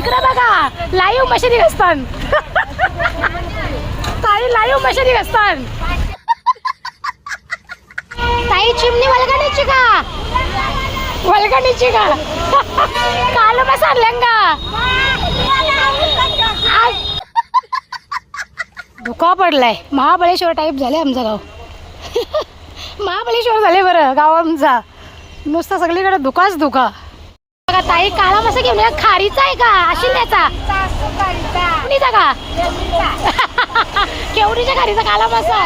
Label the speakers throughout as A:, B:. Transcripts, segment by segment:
A: इकडे बघा लाईव्ह मशिदी घसतान. ताई लाईव्ह मशिदी घसतान. ताई चिमणी वलगणीची का? वलगणीची का? काल बस आणल्या धुका पडलाय. महाबळेश्वर टाईप झाले आमचं गाव. महाबळेश्वर झाले बरं गाव आमचा. नुसतं सगळीकडे धुकाच धुका. बघा ताई काळा मसा घेऊन या. खारीचा आहे का आशिल्याचा? कुणीचा का? केवढीच्या खारीचा काळा मसा?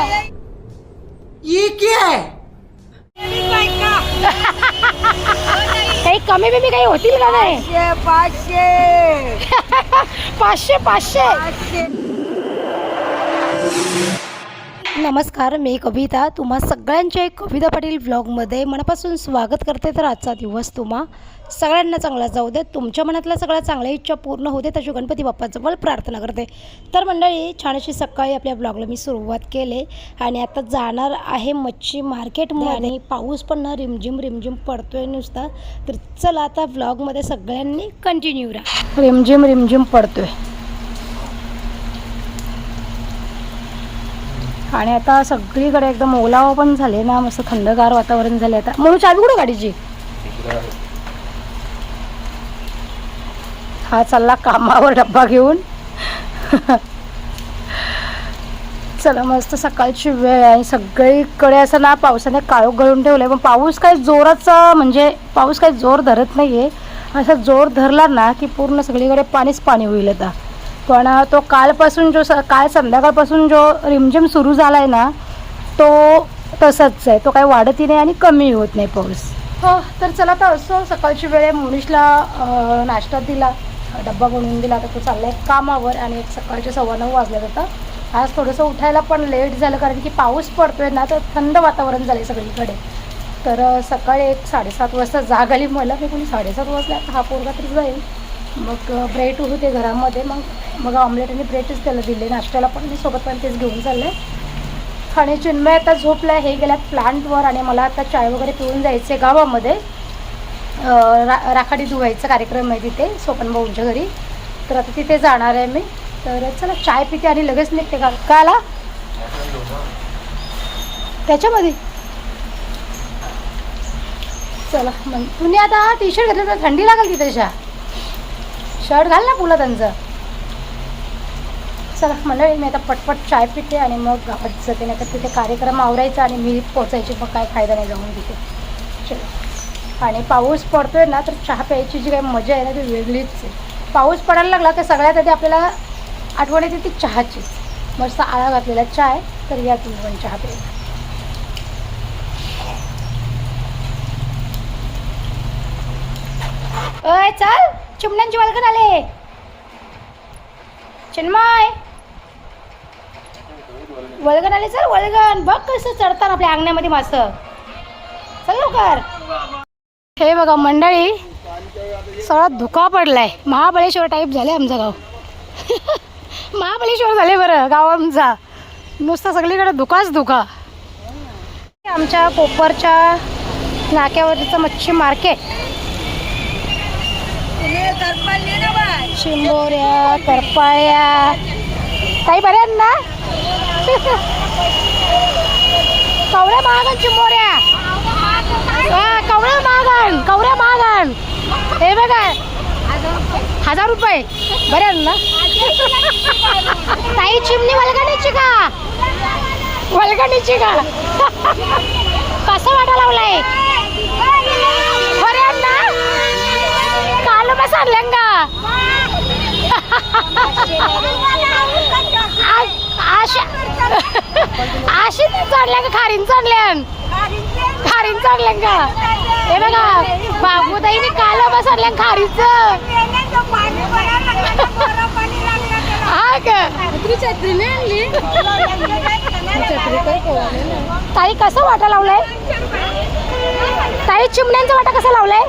A: काही कमी बिमी काही होतील का नाही? 500 500. नमस्कार, मी कविता. तुम्हा सगळ्यांच्या कविता पाटील व्लॉगमध्ये मनापासून स्वागत करते. तर आजचा दिवस तुम्हा सगळ्यांना चांगला जाऊ दे. तुमच्या मनातल्या सगळ्या चांगल्या इच्छा पूर्ण होते तशी गणपती बाप्पाजवळ प्रार्थना करते. तर मंडळी, छान अशी सकाळी आपल्या ब्लॉगला मी सुरुवात केली आणि आता जाणार आहे मच्छी मार्केटमध्ये. आणि पाऊस पण ना रिमझिम रिमझिम पडतोय नुसता. तर चला आता ब्लॉगमध्ये सगळ्यांनी कंटिन्यू राहा. रिमझिम रिमझिम पडतोय आणि आता सगळीकडे एकदम ओलावा पण झाले ना, मस्त थंडगार वातावरण झाले. आता म्हणून चावी कुठं गाडीची? हा चालला कामावर डब्बा घेऊन. चला, मस्त सकाळची वेळ आहे. सगळीकडे असं ना पावसाने काळोख गळून ठेवलंय. पण पाऊस काही जोराचा म्हणजे पाऊस काही जोर धरत नाहीये. असा जोर धरला ना की पूर्ण सगळीकडे पाणीच पाणी होईल आता. पण तो कालपासून काल संध्याकाळपासून जो रिमझिम सुरू झाला आहे ना, तो तसाच आहे. तो काही वाढतही नाही आणि कमी होत नाही पाऊस. हो, तर चला तर असो. सकाळची वेळे मुनीशला नाश्ता दिला, डब्बा बनवून दिला. तर तो चालला आहे कामावर आणि सकाळचे 9:15 वाजले जातात. आज थोडंसं उठायला पण लेट झालं कारण की पाऊस पडतोय ना, तर थंड वातावरण झालं सगळीकडे. तर सकाळी 7:30 वाजता जाग आली मला. मी कोणी 7:30 वाजले, आता हा पोरगा तरी जाईल. मग ब्रेड होते घरामध्ये. मग ऑमलेट आणि ब्रेडच त्याला दिले. नाश्त्याला पण मी सोबत पण तेच घेऊन चाललं आहे. आणि चिन्मय आता झोपला आहे. हे गेल्यात प्लांटवर आणि मला आता चाय वगैरे पिऊन जायचं आहे गावामध्ये. राखाडी धुवायचा कार्यक्रम आहे तिथे सोपन भाऊंच्या घरी. तर आता तिथे जाणार आहे मी. तर चला चाय पिते आणि लगेच निघते. का आला त्याच्यामध्ये? चला मग तुम्ही आता टी शर्ट घातलं तर थंडी लागेल तिथे. शर्ट घाल ना पुला त्यांचं. चला मंडळी, मी आता पटपट चाय पिते आणि मग गावात जाते. नाही तर तिथे कार्यक्रम आवरायचा आणि मी पोचायची. मग काय फायदा नाही जाऊन तिथे. चला, आणि पाऊस पडतोय ना, तर चहा प्यायची जी काही मजा आहे ना ती वेगळीच आहे. पाऊस पडायला लागला की सगळ्यात आधी आपल्याला आठवण येते ती चहाची. मस्त आळा घातलेला चाय. तर या तुम्ही पण चहा प्यायला. अय चल, चिमण्यांची वल्गण आले. चिन्मय, वल्गण आले. चल वल्गण बघ कसं चढतात आपल्या अंगण्यामध्ये मस्त. चल लवकर. हे बघा मंडळी, सगळा धुका पडलाय. महाबळेश्वर टाईप झाले आमचं गाव. महाबळेश्वर झाले बरं गाव आमचा. नुसतं सगळीकडे धुकाच धुका. आमच्या कोपरच्या नाक्यावरचं मच्छी मार्केट. चिंबोऱ्या, करपाळ्या. काही बऱ्या ना? कवड्या महागण चिंबोऱ्या. कवड्या महागण, कवड्या महागण. हे बघा 1000 रुपये. बऱ्या ना? ताई चिमणी वलगणीची का? वलगणीची का? कसा वाटा लावलाय? बऱ्या ना? काल बस आणल्या का? आशी चढल्या का? खारीन चढल्या? खारीन चढल्या का? हे बघा बाबूताईने काल बस आणल्या खारीच. हा का? ताई कसा वाटा लावलाय? ताई चिमण्यांचा वाटा कसा लावलाय?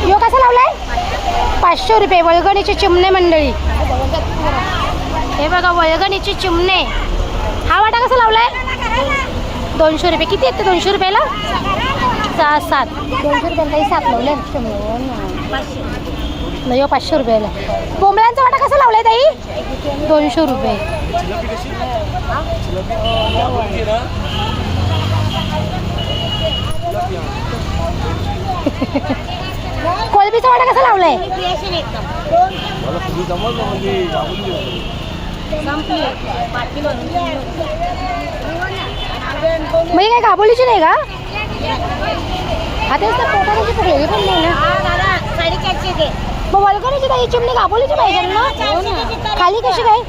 A: यो कसा लावलाय? 500 रुपये. वळगणीचे चिमणे मंडळी. हे बघा वळगणीचे चिमणे. हा वाटा कसा लावलाय? 200 रुपये. किती येते 200 रुपयाला? 6, 7 200 रुपयाला ताई 7 लावले नाही हो 500 रुपयाला. बोंबळ्यांचा वाटा कसा लावलाय ताई? 200 रुपये. कोलबीचा वाटा कसा लावलाय? म्हणजे काय गाबोलीची नाही का? आता पोटाची पडली पण नाही ना. मग वलगडीची ताई चिमणी गाबोलीची पाहिजे ना. खाली कशी काय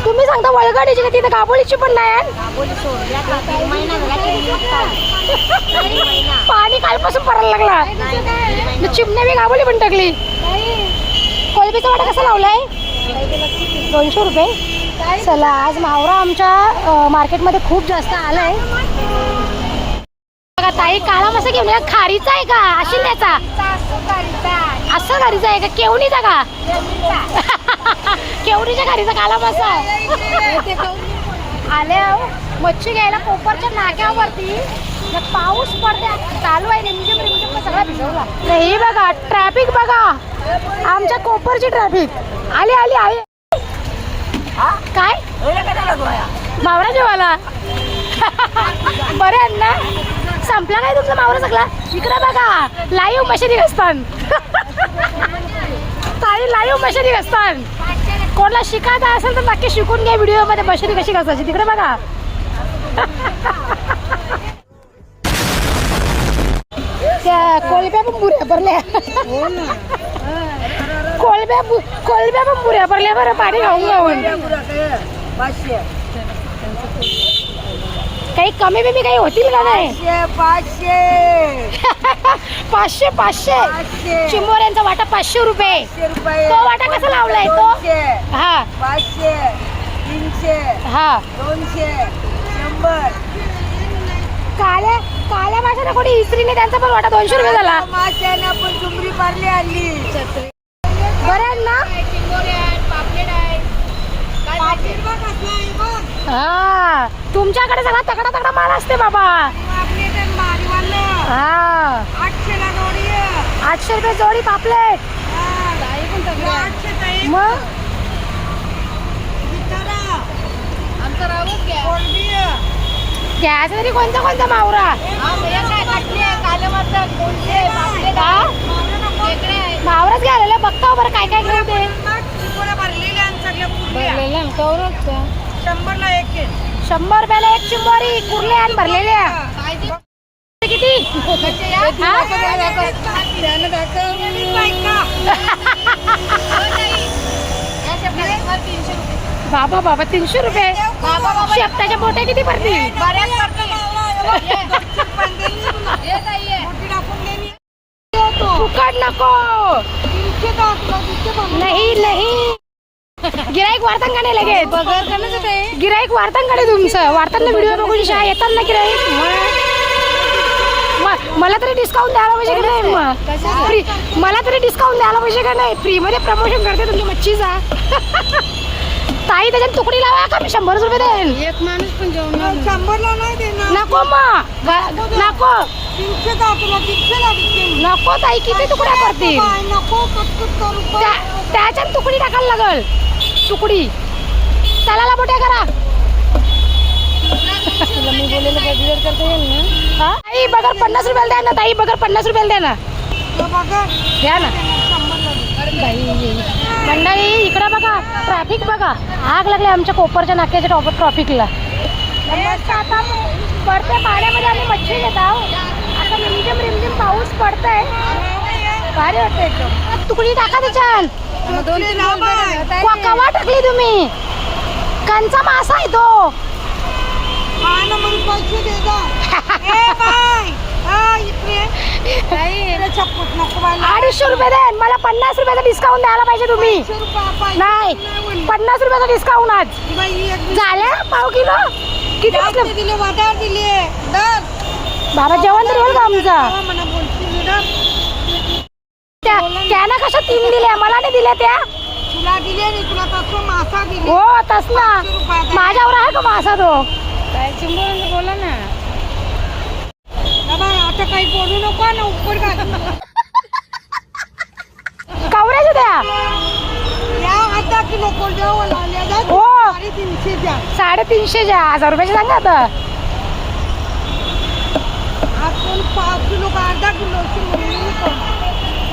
A: तुम्ही सांगता वलगडीची का तिथे गाबोलीची पण नाही? पाणी कालपासून पडायला लागला. चिमण्या बी गाबोली पण टाकली. कोलबीचा वाटा कसा लावलाय? 200 रुपये. चला आज मावरा आमच्या मार्केटमध्ये खूप जास्त आलाय बघा. ताई काळा मसा घेऊन या. खारीचा आहे का आशिंद्याचा? असं खारीचा आहे का? केवणीचा का? केवणीच्या खारीचा काळा मसा आले. मच्छी घ्यायला कोपरच्या नाक्यावरती पाऊस पडते चालू आहे. रिमझिम रिमझिम सगळा भिजवला. हे बघा ट्रॅफिक बघा. आमच्या कोपरची ट्रॅफिक आली आली आहे. काय मावरा जेवाला बरे ना? संपला काय तुमचा मावरा सगळा? इकडे बघा लाईव्ह मशिनी घसतान. ताई लाईव्ह मशिनी घसतान. कोणाला शिकायचं असेल तर नक्की शिकून घ्या व्हिडिओ मध्ये मशिनी कशी घासायची. तिकडे बघा. त्या कोलब्या पण बुऱ्या भरल्या. कोलब्या पण बुऱ्या भरल्या बरं पाणी खाऊन खाऊन. काही कमी बिमी काही होतील का नाही? 500 500 चिंबोऱ्यांचा वाटा 500 रुपये. तो वाटा कसा लावलाय तो? हा
B: 500 300
A: हा
B: 200 100.
A: काल्या माशाला कोणी इस्त्रीने त्यांचा पण वाटा 200 रुपये झाला.
B: माशाने आपण झुमरी पारली आणली.
A: बरं आहे ना? हा तुमच्याकडे सगळा तगडा तगडा माल असते बाबा. हा 800 रुपये जोडी पापलेट. मग घ्यायचं तरी कोणता कोणता मावरा? मावराच घ्यायला बघता बरं काय काय घेऊ ते. 100 रुपयाला एक चिंबोरी कुर्ले आणि भरलेल्या. किती? बाबा बाबा 300 रुपये. शेपटाच्या बोट्या किती पडतील? फुकट नको. नाही नाही गिराईक वार्तान का नाही लगेच? गिराईक वार्तान का नाही तुमचं? वार्तांना व्हिडिओ बघून शाळा येतात ना गिराईक. मला तरी डिस्काउंट द्यायला पाहिजे का नाही? मग फ्री मला तरी डिस्काउंट द्यायला पाहिजे का नाही? फ्रीमध्ये प्रमोशन करते तुमच्या मच्छीचा. ताई त्याच्यात तुकडी लावा का? मी 100 रुपये देईल.
B: एक माणूस पण जेवण 100ला नाही देणार.
A: नको मग नको
B: 300
A: नको ताई. किती तुकड्या करतील?
B: नको
A: त्याच्यात तुकडी टाकायला लागल. तुकडी त्याला मोठ्या करा. मी बोलेलं काय बिघड करता येईल ना? ताई बगर 50 रुपयाला द्या ना. ताई बगर 50 रुपयाला द्या ना. द्या ना मंडळी. इकडं बघा ट्रॅफिक बघा. आग लागली आमच्या कोपरच्या नाक्याच्या टॉप ट्रॅफिकला. आता पडते पाण्यामध्ये आम्ही मच्छी घेत आहोत. आता रिमझिम रिमझिम पाऊस पडतंय. भारी वाटतं एकदम. तुकडी टाका त्याच्यात. कवा टाकली तुम्ही? कंचा मासा आहे तो. 250 रुपये दे. मला 50 रुपयाचा डिस्काउंट द्यायला पाहिजे तुम्ही. नाही 50 रुपयाचा डिस्काउंट आज झाल्या. पाव किलो किती
B: दिले वाटावर दिले.
A: बाबा जेवण तरी होईल का आमचं? त्यानं कशा 3 दिल्या मला नाही दिल्या त्या?
B: तुला दिले नाही. तुला तसं मासा दिले.
A: हो तसला माझ्यावर आहे का मासा तो?
B: काय चिंबोऱ्यांचं बोला ना. जास्त काही बोलू नको ना उपर
A: कवऱ्याच्या द्या
B: या अर्धा किलो कोल्ड्यावर लावल्या जा
A: हो
B: 350 द्या
A: 350 द्या 1000 रुपयाचे सांगा आता
B: आपण 5 किलो का अर्धा किलोची मुली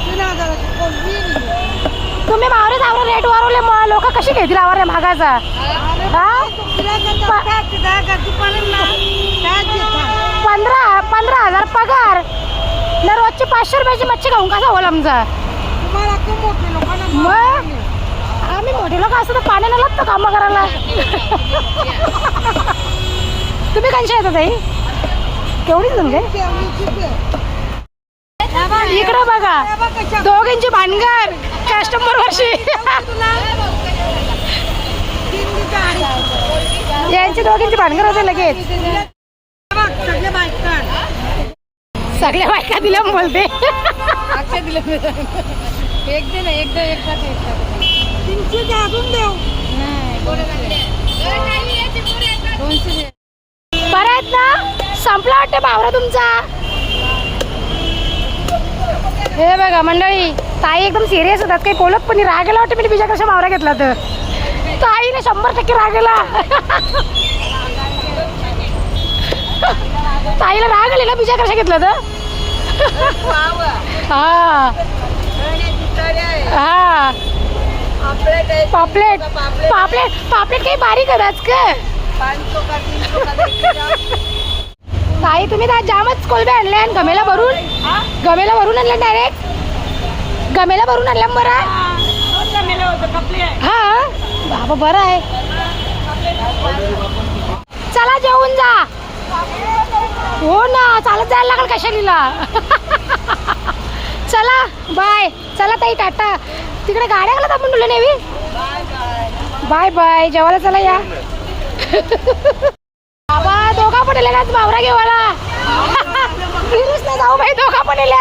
B: 3000ची कोल्डी
A: तुम्ही मावरे जावरे रेट वाढवले मग लोक कशी घेतील आवर महागाचा हा 15,000 पगार न रोजची 500 रुपयाची मच्छी खाऊन कसा होईल आमचा मग आम्ही मोठे लोक असतो तर पाण्याला लागतो काम करायला तुम्ही कशी येतो ताई केवढीच तुमचे इकडं बघा दोघींची भानगड कस्टमर वर्षी यांची दोघींची भानगड होते लगेच सगळ्या बायका दिल्या बोलते बरं आहेत ना संपला वाटतं मावरा तुमचा हे बघा मंडळी ताई एकदम सिरियस होतात काही बोलत पण राग गेला वाटतं मी बिजा कशा मावरा घेतला तर ताईने 100% राग गेला ताईला राग आले ना बिजा कशा घेतला तर हा हा पापलेट पापलेट पापलेट काही बारीक कराच का ताई तुम्ही तर जामच कोलबे आणले आणि गमेला भरून आणले डायरेक्ट गमेला भरून आणल्या बरं हा बाबा बरं आहे चला जेवून जा हो ना चालत जायला लागल कशालीला चला बाय चला ताई टाटा तिकडे गाड्या गेला आपण तुला नेवी बाय बाय जेवायला चला या बाबा दोघा पण येले आज मावरा घेवाला ना जाऊ बाई दोघा पण येले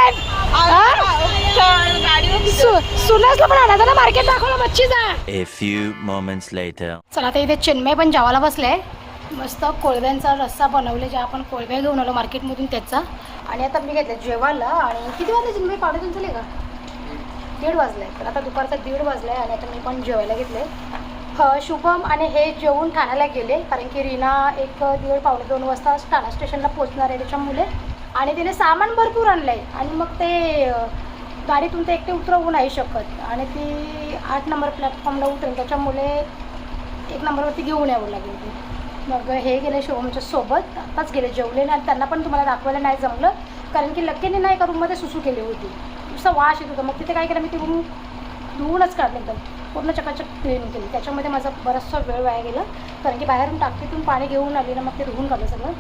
A: सुनसला पण आणायचं ना मार्केट दाखवलं मच्छीचा
C: A few moments later.
A: चला आता इथे चिन्मय पण जेवायला बसले मस्त कोळव्यांचा रस्सा बनवले जे आपण कोळव्या घेऊन आलो मार्केटमधून त्याचा आणि आता मी घेतलं जेवायला आणि किती वाजले चिन्मय पावणे झाले का 1:30 वाजले तर आता दुपारचा 1:30 वाजले आणि आता मी पण जेवायला घेतले शुभम आणि हे जेवून ठाण्याला गेले कारण की रीना 1:30 पावणे 2 वाजता ठाणा स्टेशनला पोहोचणार आहे त्याच्यामुळे आणि तिने सामान भरपूर आणलं आहे आणि मग ते गाडीतून ते एकटे उतरवू नाही शकत आणि ती 8 नंबर प्लॅटफॉर्मला उतरेल त्याच्यामुळे 1 नंबरवरती घेऊन यावं लागेल ती मग हे गेले शुभमच्या सोबत आताच गेले जेवले आणि त्यांना पण तुम्हाला दाखवायला नाही जमलं कारण की लक्कीने ना एका रूममध्ये सुसू केली होती नुसतं वास येत होता मग तिथे काय केलं मी ती रूम धुवूनच काढलं एकदम पूर्ण चकाचक क्लीन केली त्याच्यामध्ये माझा बराचसा वेळ वाया गेला कारण की बाहेरून टाकीतून पाणी घेऊन आली ना मग ते धुवून काढलं सगळं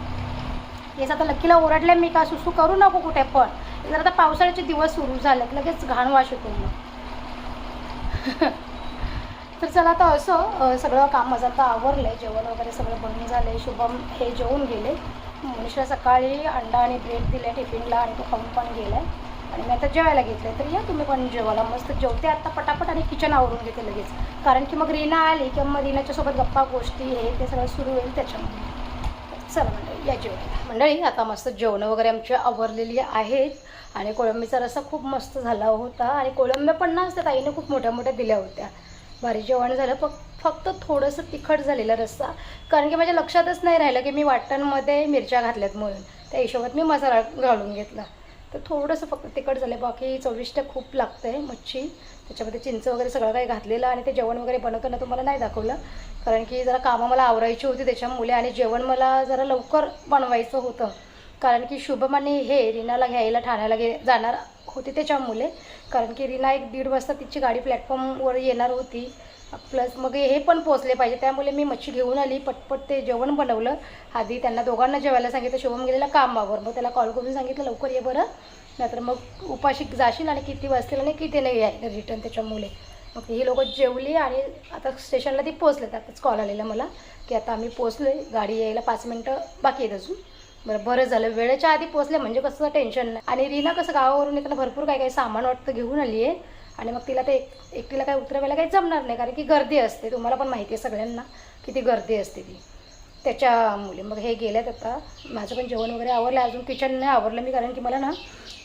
A: हेच आता लक्कीला ओरडले मी का सुसू करू नको कुठे पण जर आता पावसाळ्याचे दिवस सुरू झालेत लगेच घाण वास येतो मग तर चला आता असं सगळं काम माझं आता आवरलं आहे जेवण वगैरे सगळं बनवून झालं आहे शुभम हे जेवून गेले मनीषला सकाळी अंडा आणि ब्रेड दिले टिफिनला आणि तो खाऊन पण गेला आहे आणि मी आता जेवायला घेतलं आहे तर या तुम्ही पण जेवायला मस्त जेवते आता पटापट आणि किचन आवरून घेते लगेच कारण की मग रीना आली किंवा मग रीनाच्यासोबत गप्पा गोष्टी हे ते सगळं सुरू होईल त्याच्यामध्ये चला मंडळी या जेवायला मंडळी आता मस्त जेवणं वगैरे आमची आवरलेली आहेत आणि कोळंबीचा रस्सा खूप मस्त झाला होता आणि कोळंब्या पण ना त्या ताईने खूप मोठ्या मोठ्या दिल्या होत्या भारी जेवण झालं फक्त थोडंसं तिखट झालेला रस्सा कारण की माझ्या लक्षातच नाही राहिलं की मी वाटणमध्ये मिरच्या घातल्यात म्हणून त्या हिशोबात मी मसाला घालून घेतला तर थोडंसं फक्त तिखट झालं बाकी चविष्ट खूप लागतं आहे मच्छी त्याच्यामध्ये चिंच वगैरे सगळं काही घातलेलं आणि ते जेवण वगैरे बनवताना तुम्हाला नाही दाखवलं कारण की जरा कामं मला आवरायची होती त्याच्यामुळे आणि जेवण मला जरा लवकर बनवायचं होतं कारण की शुभम आणि हे रीनाला घ्यायला ठाण्याला जाणार होती त्याच्यामुळे कारण की रीना 1:30 वाजता तिची गाडी प्लॅटफॉर्मवर येणार होती प्लस मग हे पण पोचले पाहिजे त्यामुळे मी मच्छी घेऊन आली पटपट ते जेवण बनवलं आधी त्यांना दोघांना जेवायला सांगितलं शुभम गेलेला कामावर मग त्याला कॉल करून सांगितलं लवकर ये बरं नाहीतर मग उपाशी जाशील आणि किती वाजतील आणि किती नाही यायला रिटर्न त्याच्यामुळे मग ही लोकं जेवली आणि आता स्टेशनला ती पोचले आताच कॉल आलेला मला की आता आम्ही पोचलो आहे गाडी यायला 5 मिनटं बाकी आहेत अजून बरं झालं वेळेच्या आधी पोचले म्हणजे कसं टेन्शन नाही आणि रीना कसं गावावरून येताना भरपूर काही सामान वाटतं घेऊन आली आहे आणि मग तिला ते एकटीला काय उतरवायला काही जमणार नाही कारण की गर्दी असते तुम्हाला पण माहिती आहे सगळ्यांना किती गर्दी असते ती त्याच्या मुली. मग हे गेल्यात आता. माझं पण जेवण वगैरे आवरलं, अजून किचन नाही आवरलं मी, कारण की मला ना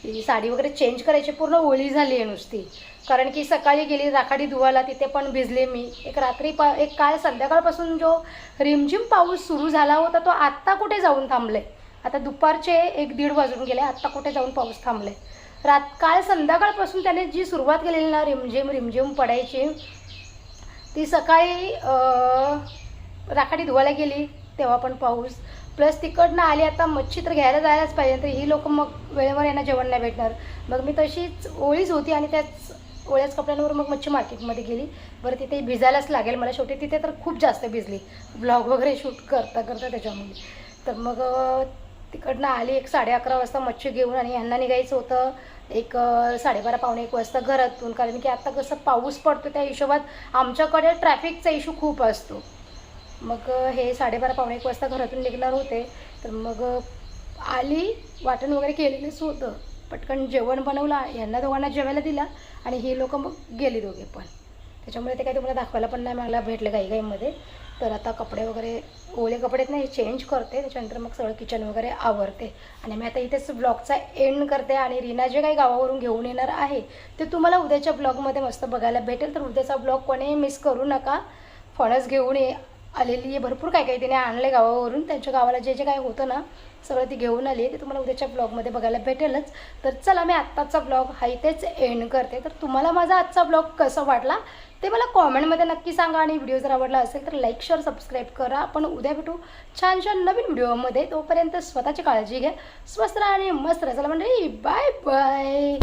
A: ही साडी वगैरे चेंज करायची, पूर्ण ओली झाली आहे नुसती. कारण की सकाळी गेली राखाडी धुवायला, तिथे पण भिजले मी. एक काल संध्याकाळपासून जो रिमझिम पाऊस सुरू झाला होता तो आत्ता कुठे जाऊन थांबले. आता दुपारचे 1-1:30 वाजून गेले, आत्ता कुठे जाऊन पाऊस थांबले. काल संध्याकाळपासून त्याने जी सुरुवात केलेली ना रिमझिम पडायची, ती सकाळी राखाडी धुवायला गेली तेव्हा पण पाऊस, प्लस तिकडनं आली. आता मच्छी तर घ्यायला जायलाच पाहिजे, तर ही लोक मग वेळेवर यांना जेवण नाही भेटणार. मग मी तशीच ओळीच होती आणि त्याच ओळ्याच कपड्यांवर मग मच्छी मार्केटमध्ये गेली. बरं तिथे भिजायलाच लागेल मला, शेवटी तिथे तर खूप जास्त भिजली ब्लॉग वगैरे शूट करता त्याच्यामुळे. तर मग तिकडनं आली 11:30 वाजता मच्छी घेऊन, आणि यांना निघायचं होतं 12:30-1 वाजता घरातून. कारण की आता कसं पाऊस पडतो त्या हिशोबात आमच्याकडे ट्रॅफिकचा इश्यू खूप असतो. मग हे 12:30-1 वाजता घरातून निघणार होते. तर मग आली, वाटण वगैरे केलेलंच होतं, पटकन जेवण बनवला, यांना दोघांना जेवायला दिला, आणि ही लोक मग गेली दोघे पण. त्याच्यामुळे ते काही तुम्हाला दाखवायला पण नाही मला भेटलं घाईमध्ये. तर आता कपडे वगैरे ओले कपडे नाही चेंज करते, त्याच्यानंतर मग सगळं किचन वगैरे आवरते. आणि मी आता इथेच ब्लॉगचा एंड करते. आणि रीना जे काही गावावरून घेऊन येणार आहे ते तुम्हाला उद्याच्या ब्लॉगमध्ये मस्त बघायला भेटेल. तर उद्याचा ब्लॉग कोणी मिस करू नका. फणस घेऊन आलेली आहे, भरपूर काय काही तिने आणले गावावरून. त्यांच्या गावाला जे जे काय होतं ना सगळं ती घेऊन आली आहे, ते तुम्हाला उद्याच्या ब्लॉगमध्ये बघायला भेटेलच. तर चला मी आत्ताचा ब्लॉग हा इथेच एंड करते. तर तुम्हाला माझा आजचा ब्लॉग कसा वाटला ते मला कॉमेंटमध्ये नक्की सांगा. आणि व्हिडिओ जर आवडला असेल तर लाईक शेअर सबस्क्राईब करा. आपण उद्या भेटू छान छान नवीन व्हिडिओमध्ये. तोपर्यंत स्वतःची काळजी घ्या, स्वस्त राहा आणि मस्त राहा. चला म्हणजे बाय बाय.